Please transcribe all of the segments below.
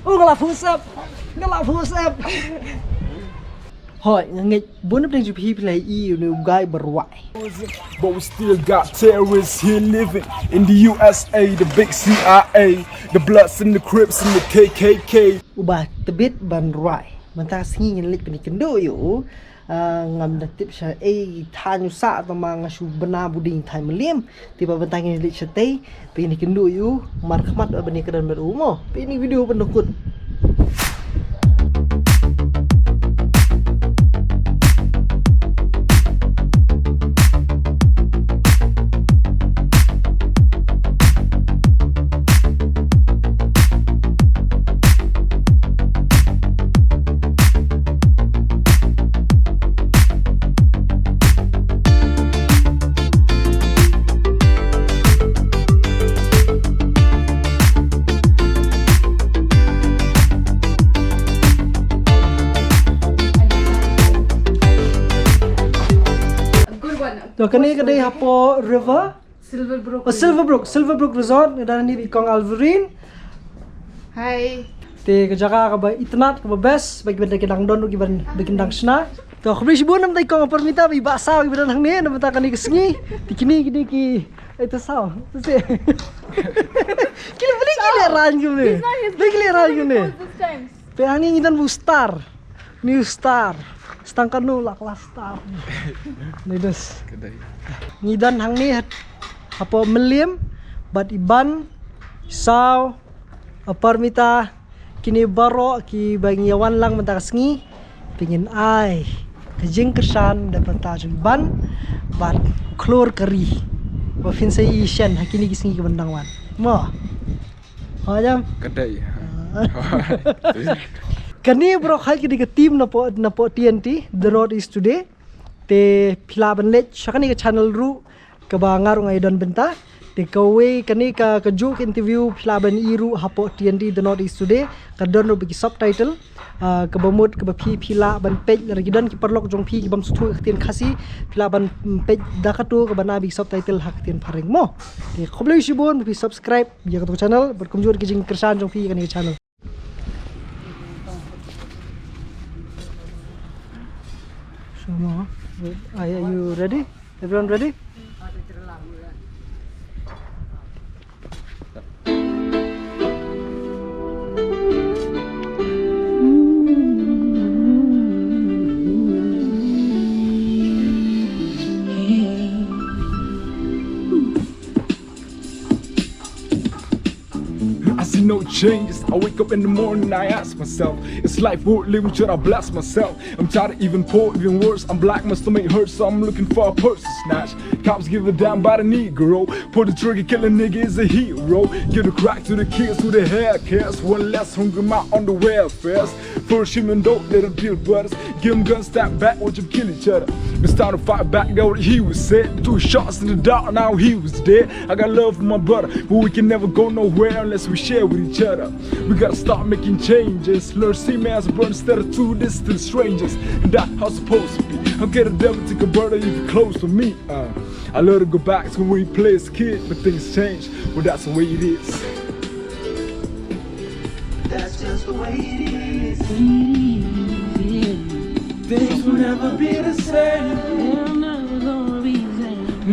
Ngelap pusap. Hỏi nghịch 4 chục hi play e new guy berwai. But we still got terrorists here living in the USA, the big CIA, the Bloods and the Crips and the KKK. Ubah tebit berwai. Mentang singi ngelik peni kendo yo. Ngam datip sya thanyu sa tamang shu bena buding thai melim tiba bentang ngelik syate peni kendo yo markhmat bani kedan berumo. Peni video pendukut. So kani kadai hapo river Silver Brook Resort dan ni ikong Alvarin. Hai. Te kejaga ka ba itnat ka ba best bagi benda kedang don bagi benda sna. To khabri sibun nam tai kong permita bi baksa bagi benda hangne nam ta kani kesengi. Tikini kini ki itu sao. Tu se. Kile beli kile ran gune. Beli kile ran gune. Pe ani ngidan bu star. New star. Stangkan nu laklah star. Nidas. Ngidan hang ni apa melim bat iban saw aparmita kini baro ki bangiawan lang mentakasngi pingin ai kejing kersan dapat tajung ban bat klor keri ba finsai isyan hakini kisngi ke bendangwan mo ajam Kedai. Kani bro khai ke team na po TNT The Northeast Today te pilaban let syakani ke channel ru ke bangar ngai don benta te kawe kani ka juk interview pilaban iru hapo TNT The Northeast Today ka don ru bagi subtitle ke bamut ke bapi pila ban page lagi don ki perlok jong pi ki bam sutu ktien khasi pilaban page dakatu ke bana bagi subtitle hak tien paring mo te khobloi shibon bi subscribe biar ke channel berkunjur ke jing kersan jong pi kani ke channel. Are you ready? Everyone ready? I see no changes. I wake up in the morning, I ask myself, is life worth living? Should I bless myself? I'm tired of even poor, even worse. I'm black, my stomach hurts, so I'm looking for a purse to snatch. Cops give a damn about a Negro. Pull the trigger, kill a nigga is a hero. Give the crack to the kids with the haircuts. One less hungry mouth on the welfare. First human dope, little build brothers. Give them guns, step back, watch them kill each other. It's time to fight back, that's what he was said. 2 shots in the dark, now he was dead. I got love for my brother, but we can never go nowhere unless we share with each other. We gotta start making changes. Learn see me as a brother instead of 2 distant strangers. And that's how it's supposed to be. I'll get a devil take a brother if you're close to me. I love to go back to when we play as a kid, but things change. Well, that's the way it is. That's just the way it is. Things will never be the same.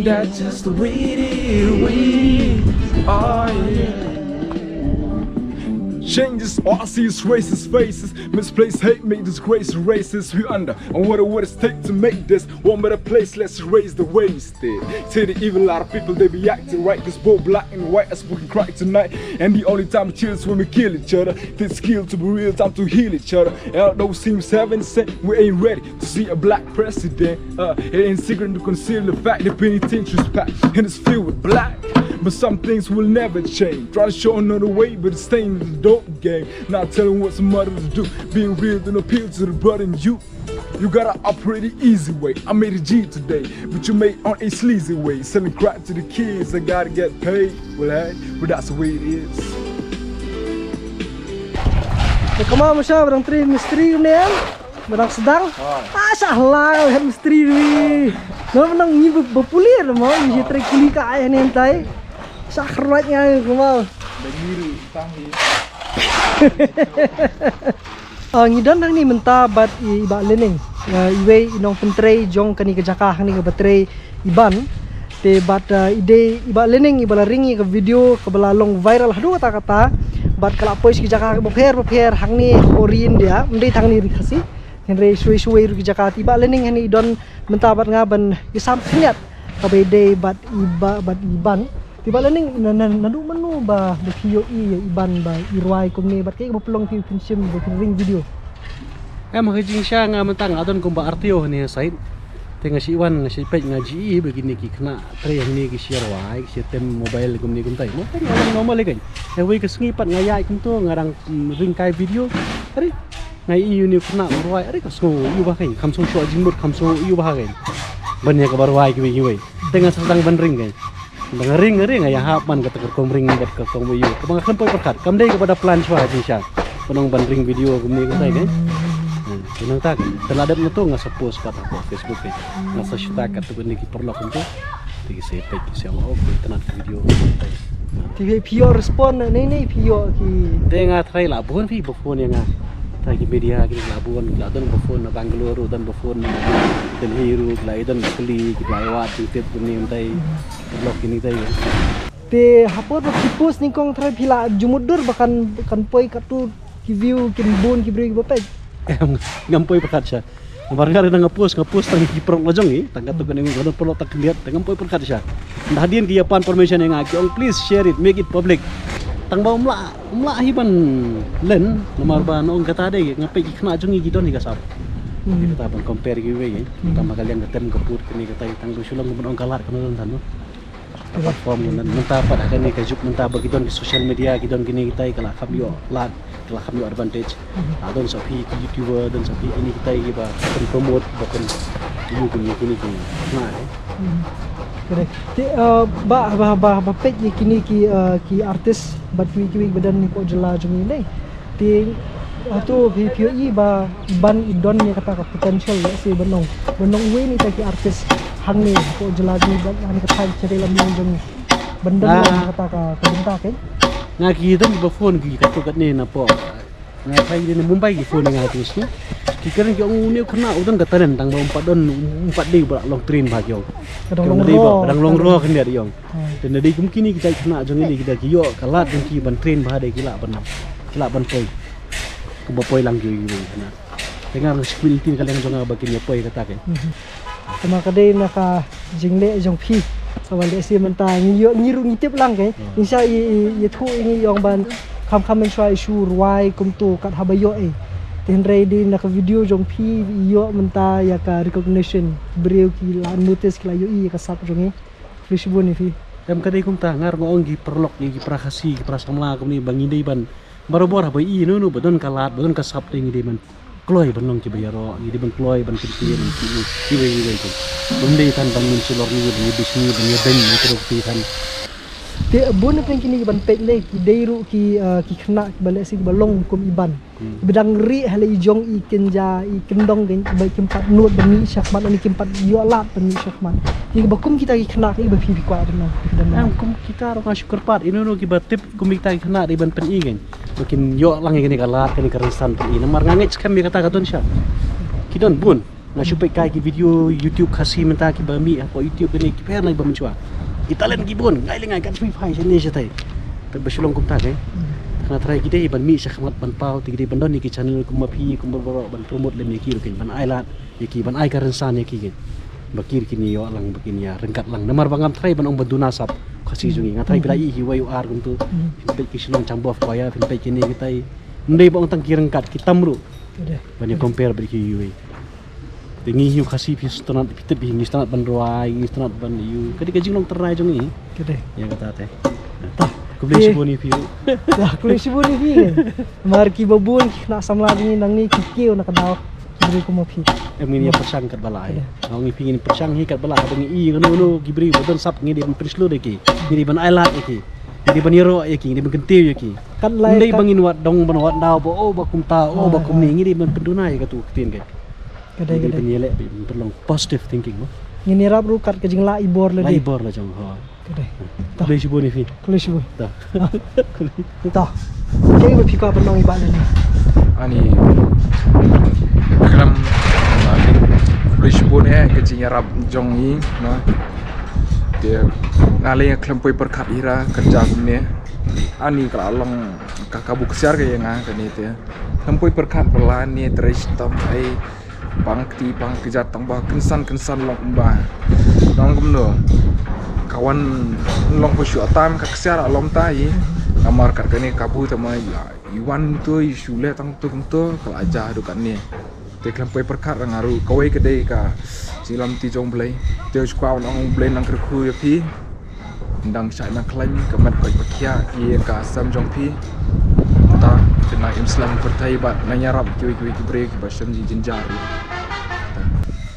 That's just the way it is. Oh yeah. Changes, all I see is racist faces. Misplaced hate make disgrace races. We under on what it takes to make this one better place. Let's raise the wasted. See the evil out of people, they be acting right. Cause both black and white as we can cry tonight. And the only time to chill is when we kill each other. This skill to be real, time to heal each other. And although seems heaven sent, we ain't ready to see a black president. It ain't secret to conceal the fact the penitentiary's packed and it's filled with black. But some things will never change. Try to show another way, but it's staying in the dope game. Not telling what some others do. Being real and appeal to the brother in you. You gotta operate the easy way. I made a G today, but you made on a sleazy way. Selling crack to the kids, I gotta get paid. Well, hey, but that's the way it is. Kemana Masya barang tri misteri ni kan? Barang sedang? Salah lihat misteri ni. Nama menang ni berpulir mau ni tri kuli ka ayah ni entai. Sakratnya kemana? Begini, tangi. Ngidan hang ni menta bat iba lening. Iwe inong pentrei jong kani ke jaka hang ni ke baterai iban. Te bat ide iba lening iba ringi ke video ke belalong viral hadu kata-kata. Bat kala pois ke jaka boper hang ni orin dia. Mendai hang ni rikasi. Henry suwe-suwe ru ke jaka iba lening hang ni idon menta bat ngaban isam khnyat. Kabede bat iban. Tiba lening nadu menu ba video iban ba irwai kumne bat kay pelong ti pinsim ba ring video. Makajing siya nga mentang adon kung ba artio ni side. Tenga si Iwan nga si peit nga GE begini ki kena tre yang ni ki share wai ki tem mobile kumni kuntai. Mo teng orang normal lagi. Ewe ke sengipat ngayai kunto ngarang ring kai video. Ari ngai iu ni kena urwai ari ko so iu ba kai kamso shuh jimbut kamso iu ba kai. Ban ya ka barwai ki we. Tenga sedang ban ring kai. Ngering ya hapan kata kerkom ring bat kerkom video. Kebang kempoi perkat. Kamdai kepada plan shua jinsha. Penong ban ring video kumni kuntai kan. Kunang tak. Teladat na to nga sa post pat ako Facebook page. Nga sa shuh kat tu benda ki perlu kunto. Tigi saya page ki saya mau tenat video kuntai. Tigi pio respon nei pio ki. Tenga try labun fi bofon yang try ki media ki labun ladan bofon na Bangalore dan bofon dan hiru laidan kuli ki laiwat tip kunni kuntai. Blog ini tay. Te hapot ba post ni kong try pila jumudur bahkan poi katu ki view kin bon ki break ba page. Ngampoi perkat siya. Barangkali na nga-post tang iprong lajong tangkat to kaning godon perlu tak lihat ngampoi perkat siya. Ndahdian ki yapan permission yang aki please share it make it public. Tang ba umla hiban len nomor ba noong kata de ngapai ki kena jong gidon ni kasap. Kita ban compare ki we tama kalian ketem keput kini kata tang sulang ngomong kalar kana tan no. Platform nan menta pada kani ka juk menta bagidon di social media gidon kini kita kala kham yo lat kala kham yo advantage. Adon sapi ki YouTuber dan sapi ini kita ba promote bahkan you kini nah. Kare. Te ba page ni kini ki artis bat ki badan ni ko jela jung ni. Te tu video ba ban idon ni kata ka potential si benong we ni ta ki artis hangne ko jela ni ban ani kata cari lam jung benda ni kata ka benda ke Nga kita ni ba phone ki ka to kat ni na po. Nga sai ni Mumbai ki phone nga tu su. Ki keren ki ong ni kena udan katanen tang ba umpat don umpat di ba long train ba yo. Kadang long ro kan dia yong. Dan dari mungkin ni kita kena jong ni kita ki yo kalat ki ban train ba de kila ban poi. Kebopoi lang gitu na. Tengah responsibility kalian jong ba kin poi kata ke. Tama kadai naka jingle jong phi. Sawal de si menta ngiru ngitip lang ke. Insya i thu ini yong ban kham menshwa shuh ruai kumtu kat habayo Tenre di naka video jong phi yo menta ya ka recognition breu ki la notice ki la yo ka sap jong Facebook ni fi. Tem kadai kum ta ngar ngong gi perlok gi prakasi gi prasamla kum ni bangi dei ban. Barobor ba i no badon kalat badon kasap ting di man kloy banong ki bayaro di ban kloy ban kintir ki we ko bundai tan ban min sulor ni di bisni ban yeden ni teruk ti tan te bon pen kini ban pet le ki deiru ki khna bale si balong kum iban bedang ri hale jong i kenja i kendong gen ba kimpat nut bani syakmat ni kimpat yo lat bani syakmat ki bakum kita ki khna ki ba phi kwa dan kum kita ro ka syukur pat ino ki batip kum kita ki khna di ban pen i gen makin yo lang ini kalat kini karisan pen i namar ngangit skam bi kata katon sya kidon bun na supay kai ki video YouTube kasi menta ki ba mi apa YouTube ni ki per lai ba menchua kita len ki bun ngai lengai kan free fire sini satai terbasulong kum tak kana try kita ban mi syakmat ban pau tigri ban don ni ki channel kum mapi kum boro ban promote le mi ki ken ban ai lat ki ban ai karisan ni ki gen bakir kini yo lang bakin ya rengkat lang namar bangam try ban ong bantu nasab kasi jungi ngatai bila i hiwai ar kum tu pe ki silong chambof koya pe kini kita ndai ba ong tang ki rengkat kita mru ban compare ber ki hiwai Tingi hiu kasih pistolat pitep hingi stanat ban ruai hingi stanat ban hiu kadi kajing long terai jong ni kede ya kata teh ku beli siboni piu dah ku beli siboni pi mar ki babun nak samla ni nang ni kikiu nak daw beri ku mapi ini ya persang kat balai ngau ngi pingin persang hi kat balai bengi i ngono gibri bodon sap ngi di prislo de ki ni ban ailat ki di ban yero ya ki di ban kentiu ya ki kan lai ndai bangin wat dong ban wat daw bo bakum ta bakum ni ngi di ban pendunai ka tu tin ke Kedai penyelek perlu positive thinking mo. Ngini rap rukat ke jing la ibor le La ibor la jong ho. Kedai. Beli siboni fi. Kulis bu. Dah. Dah. Jadi bagi kau penong ibadah ni. Ani kham British pun kecing Arab jong ni no. Dia ngalih kham poi perkat ira kerja ni. Ani kalong kakabu kesiar ke yang kan itu. Kham poi perkat pelan ni terus tam ai bangti bang kerja tambah kensan long mbah. Nong kumno. Kawan long po shuh tam ka kesiar alom tai. Amar kat kene kabu tama Iwan tu isule tang tu kumto kal aja du kan ni. Te klampai perkat ngaru kawai kedai ka silam ti jong blai. Te skwa nong blai nang kerku ya pi. Ndang sai nang klaim kamat koi pakia ki ka sam jong pi. Ta kena Islam pertai bat nanyarap kiwi kibre ki basam ji jinjari.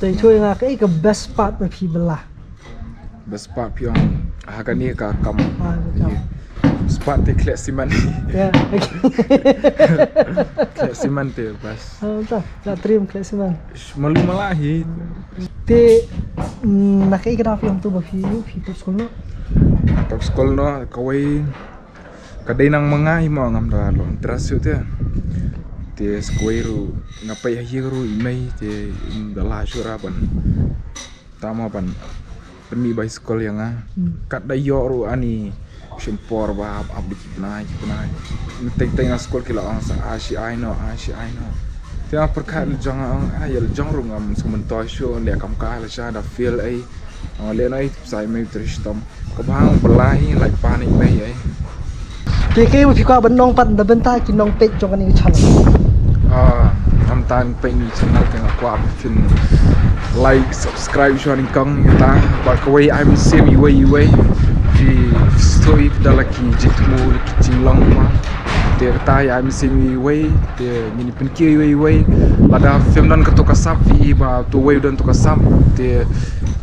Tapi cuy ngak ke best part bagi belah. Best part piang hagan ni ka kam. Spot te klek siman. Ya. Klek siman te bas. Tak terima klek siman. Malu malahi. Te nak kenapa yang tu bagi top school no? Top school no kawai kadai nang mengai mo ngam da lo interasyo te. Te square ngapai hiru imei te dalah syuraban. Tama ban demi by school yang kat da yo ani Simpor bahab abdi kipnai. Teng sekolah kila ang sa ashi I know. Tiang perkat jang ayel jang rungam sementara show le kam ka la sha da feel ai. Le nai sai mai tristam. Kabang belahi like panik mai ai. Keke bagi kau benong pat da bentar kinong peit jong ni channel. Am tan pei ni channel teng aku fin like subscribe show ni kang ta ba kawai I'm semi way. Story dalaki jitmu cilong ma dia tai am semi way dia ni penki way lada film dan ketu kasap vi ba tu way dan tu kasap dia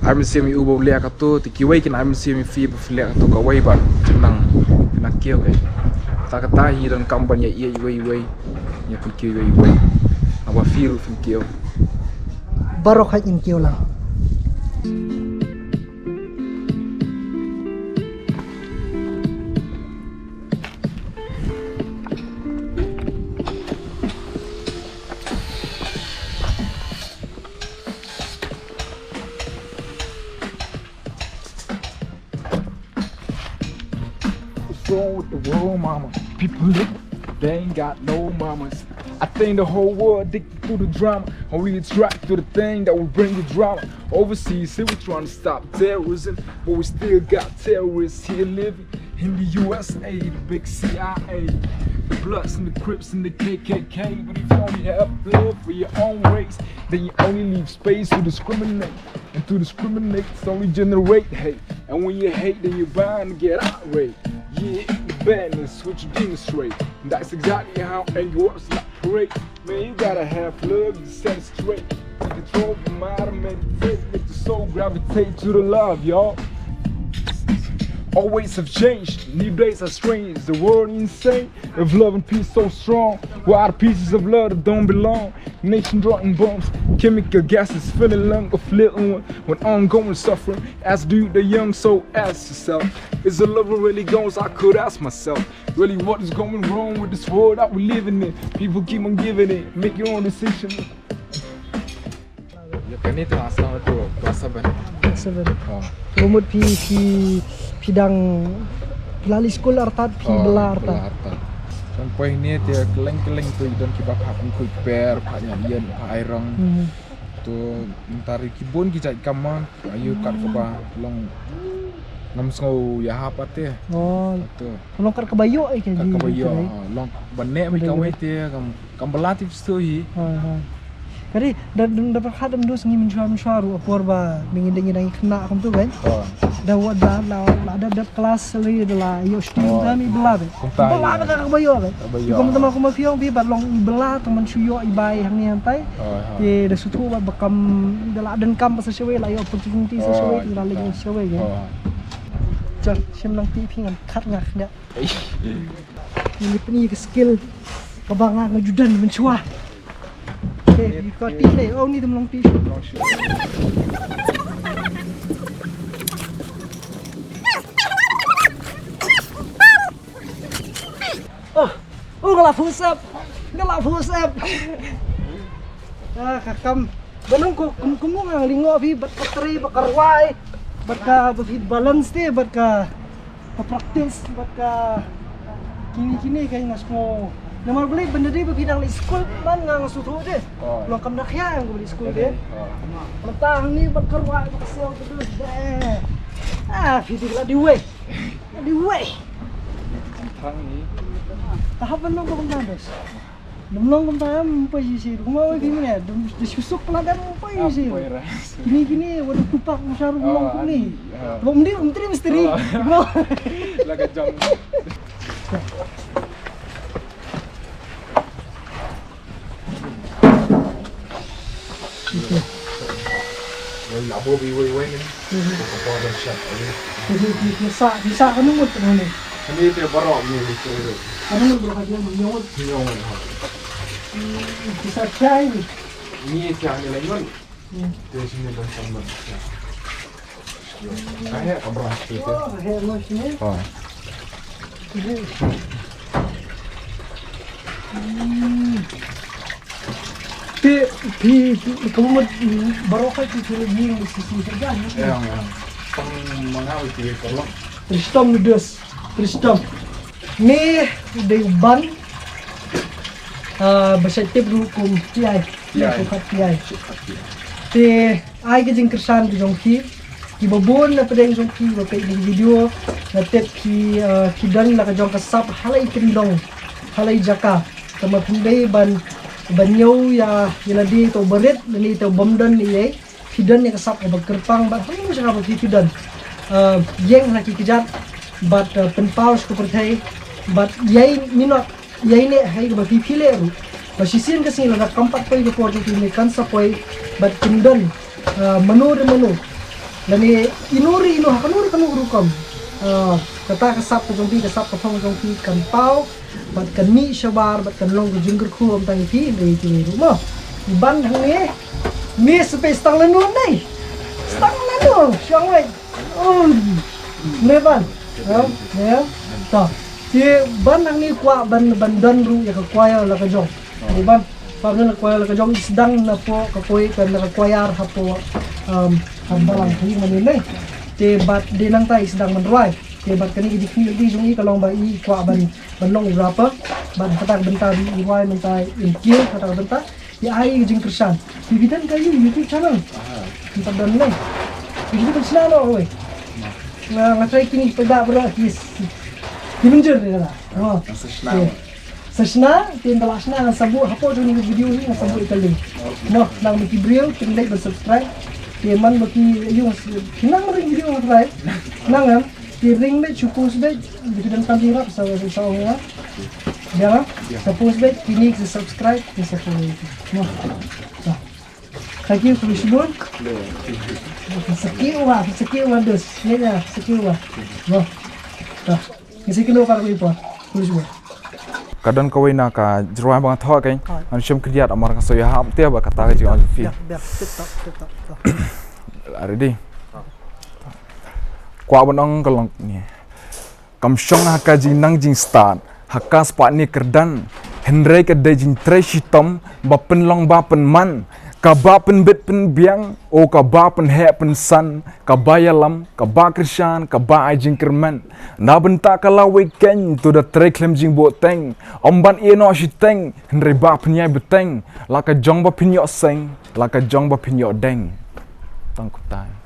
am semi ubo lea katu tiki way kin am semi fi lea katu ka way ba tenang kena kio kai ta kata hi dan kamban ya way ya penki way apa feel kio Baru khat in kio lang. With the world, mama. People look, they ain't got no mamas. I think the whole world addicted to the drama. I'm really attracted to the thing that will bring the drama. Overseas, here we trying to stop terrorism, but we still got terrorists here living in the USA, the big CIA, the Bloods and the Crips and the KKK. But if you only have blood for your own race, then you only leave space to discriminate. And to discriminate, it's only generate hate. And when you hate, then you're bound to get outraged. Yeah, the badness, what you demonstrate. And that's exactly how anger works like parade. Man, you gotta have love to set it straight. Control the mind and meditate, make the soul gravitate to the love, y'all. Always have changed, new days are strange, the world insane. If love and peace so strong, why are the pieces of love that don't belong? Nation dropping bombs, chemical gases filling lungs of little one with ongoing suffering. As do the young, so ask yourself, is the love really goes? I could ask myself, really what is going wrong with this world that we living in? People keep on giving it, make your own decision. Ya kan itu asal tu bahasa ban. Seven. Rumut pidang pelali sekolah artat belar artat. Sampai ni dia keleng tu dan kibak hapun kui per paknya lian airang. Tu mentari kibun kijat kamang ayu kat keba long ngam sngau ya hapat dia. Oh. Tu. Long kat kebayo ai kan. Kat kebayo long banek mai kawai dia kam belatif stohi. Kali dan dapat hadam dos ngi mencuar apor ba mengindang khynnah kam tu kan. Dah buat dah ada kelas lagi adalah yo student kami belah. Belah tak kebayo kan. Teman-teman aku mau piong pi balong belah teman suyo ibai hang ni hantai. Ye dah sutu ba bekam dalam dan kam pasal sewe lah yo opportunity sewe tinggal lagi sewe kan. Jom sim lang ti pingan kat ngak nya. Ini peni skill kebangan ngajudan mencuah. Okay, you got tea oh ni teman long tea. Oh, ngelap husap. Kakam. Banong ko ngang lingo vi bat katri bakarwai. Bat ka balance te bat ka practice bat ka kini kay ngas mo. Namar beli benda dia bagi dang school man ngang suruh deh. Lo kam nak yang beli school deh. Mentang ni bakarwai bakasel terus deh. Fisik lah di way. Tahapan lo kau nandes. Namlong kau tahu apa sih? Rumah lagi ni, disusuk peladan apa sih? Kini, waduh tupak musyaru belum ni. Belum dia misteri. Laga jam. Labo biway ni. Kau dah siap. Bisa kan umut ni. Ini dia barok ni itu. Ano berapa dia menyawat? Bisa cai ni. Ini yang ni lain. Dari sini dan sama. Kaya abang kita. Oh, hello sini. Oh. Kamu barokah itu ni sisi saja. Yang mengawi dia kalau. Tristom. Ni dari ban. Bersetip hukum tiai. Te ai ke jingkersan di jongki. Ki babon na pedeng jongki ba pe di video na tep ki dan la ka jong kasap halai kendong. Halai jaka. Tama pindai banyo ya di to berit ni to bomdan ni ai. Kidan ni kasap ba kerpang ba hamu sa ba kidan. Yang nak kijat but penpaus ko perthai but yai minot yai ne hai ba pipile ru ba sisin kasi la kampat poi ko porjo ni kansa poi but kindan manu lani inuri kanu rukam kata kasap ko jongbi kasap ko thong jongbi kan pau but kan mi shabar but kan long jingger khu am tang pi dei ti rumah ban hangne mi space tang lanu nai stang lanu syang wai leban ya ta si ban ang ni kwa ban dan ru ya ka kwaya la ka jong di ban pa na kwaya la ka jong sedang na po ka koi kan na kwayar ha po hambalang hi manin nei te bat di nang tai sedang menruai te bat kani di di jong i kalong ba i kwa ban long rapa ban patang bentar di wai mentai in kill patang bentar ya ai jing kersan bibidan kayu YouTube channel tempat dan nei bibidan selalu oi ngatrai kini pada berat yes dimenjer ni lah sesna tin dalasna sabu hapo ni video ni sabu ikali no nang miki brio tin like dan subscribe tin man maki yung kinang ring video subscribe nang ring bet chupus bet bidan kamera sa ya ya suppose bet kini subscribe ni sa no thank you for listening. Sekiwa dos. Ya, sekiwa. Wah. Dah. Ngisi kilo para ko tulis mo. Kadang kau nak jeruan bang thok kan. Manusia kerja amar kan soya ham tiap kata ke jangan fi. Biar tetap. Ready. Kwa bonong kalong ni. Kam syong haka jinang jing start. Haka spot ni kerdan. Henry ke de jing tre shitom bapen long bapen man. Kabapen bit pen biang, o kabapen he pen san, kabayalam, kabakrishan, kabajing kerman. Na benta kala weekend to the treklem jing boteng. Omban eno shiteng, henry bapen yai beteng. Laka jong ba pinyo seng, laka jong ba pinyo deng. Tangkutai.